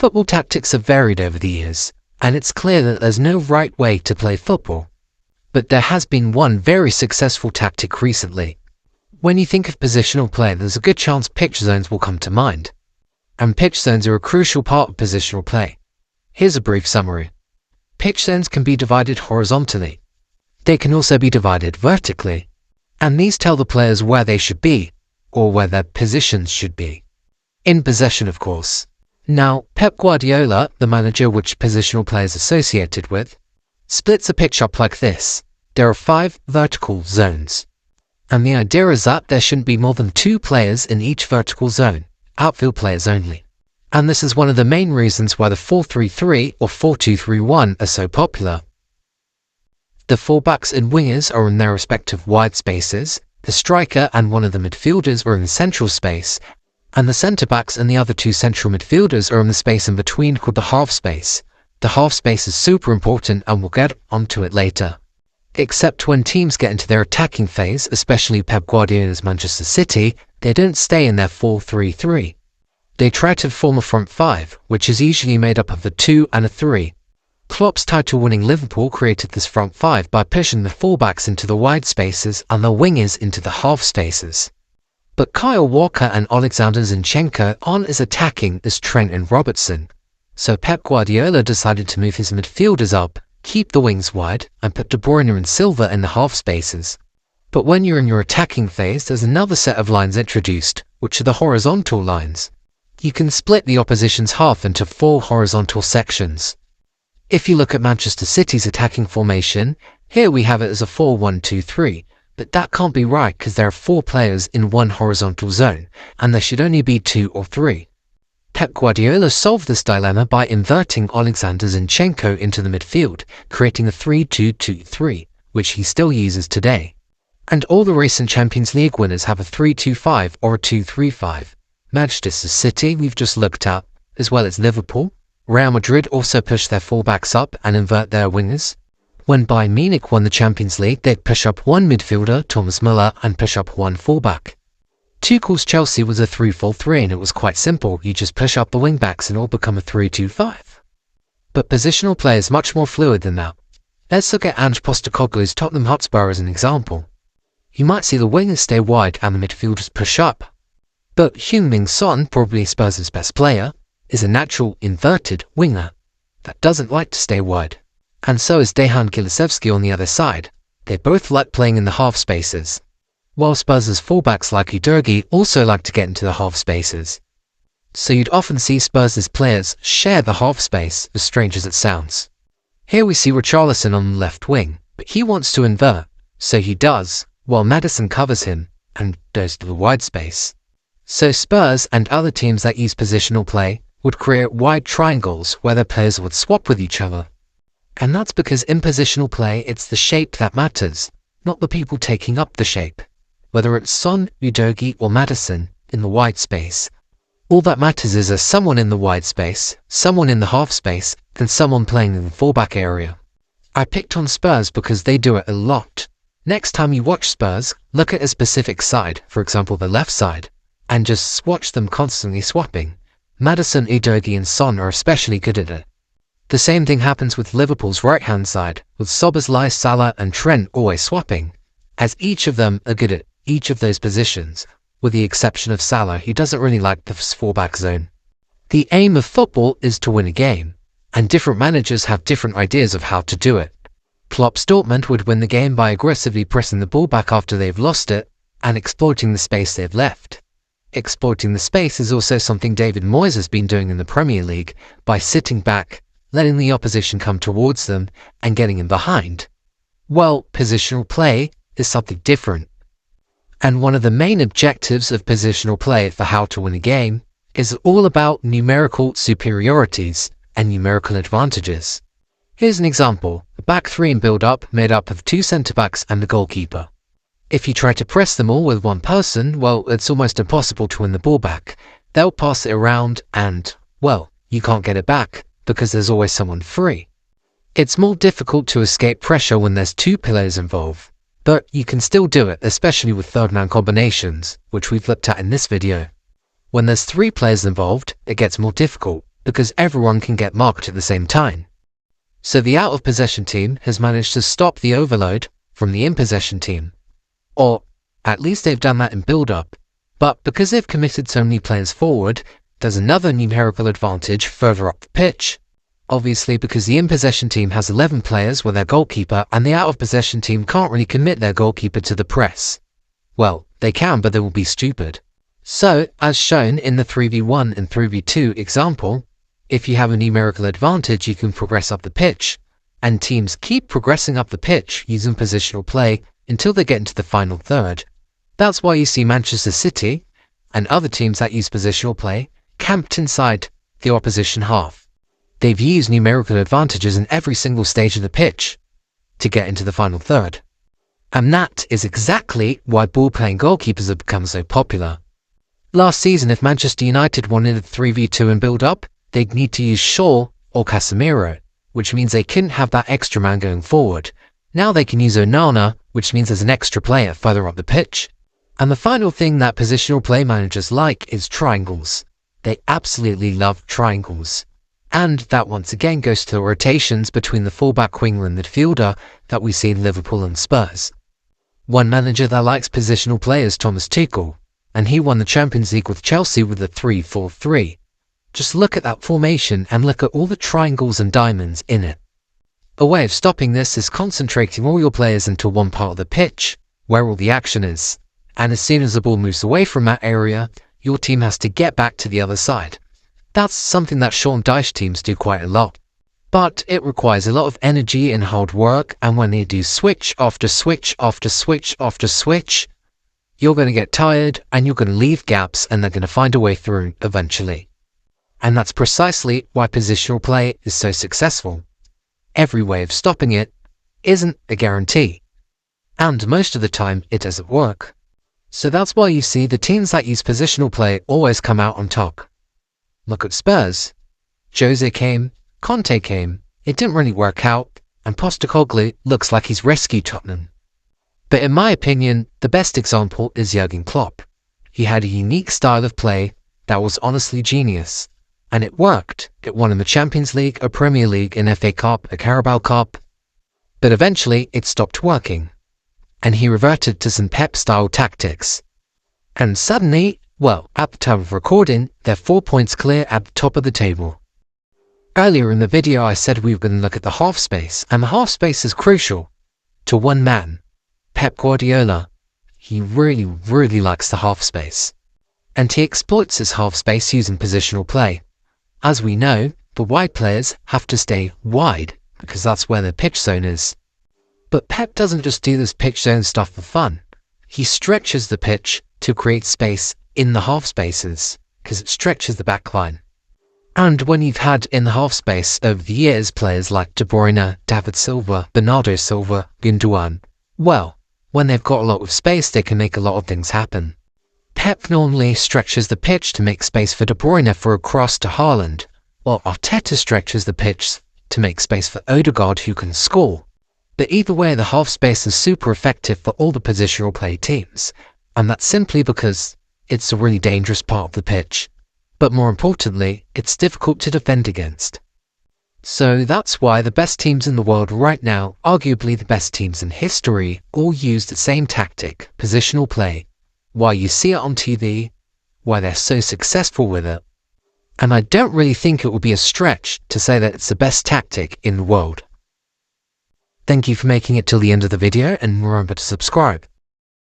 Football tactics have varied over the years, and it's clear that there's no right way to play football. But there has been one very successful tactic recently. When you think of positional play, there's a good chance pitch zones will come to mind. And pitch zones are a crucial part of positional play. Here's a brief summary. Pitch zones can be divided horizontally. They can also be divided vertically. And these tell the players where they should be, or where their positions should be. In possession, of course. Now, Pep Guardiola, the manager which positional play is associated with, splits a pitch up like this. There are 5 vertical zones. And the idea is that there shouldn't be more than 2 players in each vertical zone, outfield players only. And this is one of the main reasons why the 4-3-3 or 4-2-3-1 are so popular. The fullbacks and wingers are in their respective wide spaces, the striker and one of the midfielders are in the central space, and the centre-backs and the other 2 central midfielders are in the space in between called the half space. The half space is super important and we'll get onto it later. Except when teams get into their attacking phase, especially Pep Guardiola's Manchester City, they don't stay in their 4-3-3. They try to form a front 5, which is usually made up of a 2 and a 3. Klopp's title-winning Liverpool created this front 5 by pushing the fullbacks into the wide spaces and the wingers into the half spaces. But Kyle Walker and Alexander Zinchenko aren't as attacking as Trent and Robertson, so Pep Guardiola decided to move his midfielders up, keep the wings wide, and put De Bruyne and Silva in the half spaces. But when you're in your attacking phase, there's another set of lines introduced, which are the horizontal lines. You can split the opposition's half into 4 horizontal sections. If you look at Manchester City's attacking formation, here we have it as a 4-1-2-3. But that can't be right because there are 4 players in one horizontal zone, and there should only be 2 or 3. Pep Guardiola solved this dilemma by inverting Alexander Zinchenko into the midfield, creating a 3-2-2-3, which he still uses today. And all the recent Champions League winners have a 3-2-5 or a 2-3-5. Manchester City, we've just looked at, as well as Liverpool. Real Madrid also push their fullbacks up and invert their wingers. When Bayern Munich won the Champions League, they'd push up 1 midfielder, Thomas Müller, and push up 1 fullback. Tuchel's Chelsea was a 3-4-3 and it was quite simple, you just push up the wingbacks and all become a 3-2-5. But positional play is much more fluid than that. Let's look at Ange Postecoglou's Tottenham Hotspur as an example. You might see the wingers stay wide and the midfielders push up. But Heung-min Son, probably Spurs' best player, is a natural inverted winger that doesn't like to stay wide. And so is Dejan Kulusevski on the other side. They both like playing in the half spaces. While Spurs' fullbacks like Udogie also like to get into the half spaces. So you'd often see Spurs' players share the half space, as strange as it sounds. Here we see Richarlison on the left wing, but he wants to invert, so he does, while Maddison covers him and goes to the wide space. So Spurs and other teams that use positional play would create wide triangles where their players would swap with each other. And that's because in positional play, it's the shape that matters, not the people taking up the shape. Whether it's Son, Udogie or Maddison in the wide space, all that matters is someone in the wide space, someone in the half space, then someone playing in the fullback area. I picked on Spurs because they do it a lot. Next time you watch Spurs, look at a specific side, for example the left side, and just watch them constantly swapping. Maddison, Udogie and Son are especially good at it. The same thing happens with Liverpool's right-hand side, with Szoboszlai, Salah and Trent always swapping, as each of them are good at each of those positions, with the exception of Salah, who doesn't really like the fullback zone. The aim of football is to win a game, and different managers have different ideas of how to do it. Klopp's Dortmund would win the game by aggressively pressing the ball back after they've lost it, and exploiting the space they've left. Exploiting the space is also something David Moyes has been doing in the Premier League, by sitting back, letting the opposition come towards them, and getting in behind. Well, positional play is something different. And one of the main objectives of positional play for how to win a game is all about numerical superiorities and numerical advantages. Here's an example, a back 3 in build-up made up of 2 centre-backs and a goalkeeper. If you try to press them all with one person, well, it's almost impossible to win the ball back. They'll pass it around and, well, you can't get it back because there's always someone free. It's more difficult to escape pressure when there's 2 players involved, but you can still do it, especially with third-man combinations, which we've looked at in this video. When there's 3 players involved, it gets more difficult, because everyone can get marked at the same time. So the out-of-possession team has managed to stop the overload from the in-possession team. Or, at least they've done that in build-up. But because they've committed so many players forward, there's another numerical advantage further up the pitch. Obviously, because the in-possession team has 11 players with their goalkeeper, and the out-of-possession team can't really commit their goalkeeper to the press. Well, they can, but they will be stupid. So, as shown in the 3v1 and 3v2 example, if you have a numerical advantage, you can progress up the pitch, and teams keep progressing up the pitch using positional play until they get into the final third. That's why you see Manchester City, and other teams that use positional play, camped inside the opposition half. They've used numerical advantages in every single stage of the pitch to get into the final third. And that is exactly why ball-playing goalkeepers have become so popular. Last season, if Manchester United wanted a 3v2 in build-up, they'd need to use Shaw or Casemiro, which means they couldn't have that extra man going forward. Now they can use Onana, which means there's an extra player further up the pitch. And the final thing that positional play managers like is triangles. They absolutely love triangles. And that once again goes to the rotations between the fullback, winger and midfielder that we see in Liverpool and Spurs. One manager that likes positional play is Thomas Tuchel, and he won the Champions League with Chelsea with the 3-4-3. Just look at that formation and look at all the triangles and diamonds in it. A way of stopping this is concentrating all your players into one part of the pitch, where all the action is. And as soon as the ball moves away from that area, your team has to get back to the other side. That's something that Sean Dyche teams do quite a lot. But it requires a lot of energy and hard work, and when they do switch after switch after switch after switch, you're going to get tired and you're going to leave gaps and they're going to find a way through eventually. And that's precisely why positional play is so successful. Every way of stopping it isn't a guarantee. And most of the time it doesn't work. So that's why you see the teams that use positional play always come out on top. Look at Spurs. Jose came, Conte came, it didn't really work out, and Postecoglou looks like he's rescued Tottenham. But in my opinion, the best example is Jurgen Klopp. He had a unique style of play that was honestly genius. And it worked. It won him a Champions League, a Premier League, an FA Cup, a Carabao Cup. But eventually it stopped working. And he reverted to some Pep-style tactics. And suddenly, well, at the time of recording, they're 4 points clear at the top of the table. Earlier in the video I said we were going to look at the half space, and the half space is crucial to one man, Pep Guardiola. He really likes the half space. And he exploits his half space using positional play. As we know, the wide players have to stay wide, because that's where their pitch zone is. But Pep doesn't just do this pitch zone stuff for fun. He stretches the pitch to create space in the half spaces, because it stretches the back line. And when you've had in the half space over the years players like De Bruyne, David Silva, Bernardo Silva, Gundogan, well, when they've got a lot of space they can make a lot of things happen. Pep normally stretches the pitch to make space for De Bruyne for a cross to Haaland, while Arteta stretches the pitch to make space for Odegaard who can score. But either way, the half space is super effective for all the positional play teams, and that's simply because it's a really dangerous part of the pitch. But more importantly, it's difficult to defend against. So that's why the best teams in the world right now, arguably the best teams in history, all use the same tactic, positional play. Why you see it on TV, why they're so successful with it. And I don't really think it would be a stretch to say that it's the best tactic in the world. Thank you for making it till the end of the video, and remember to subscribe.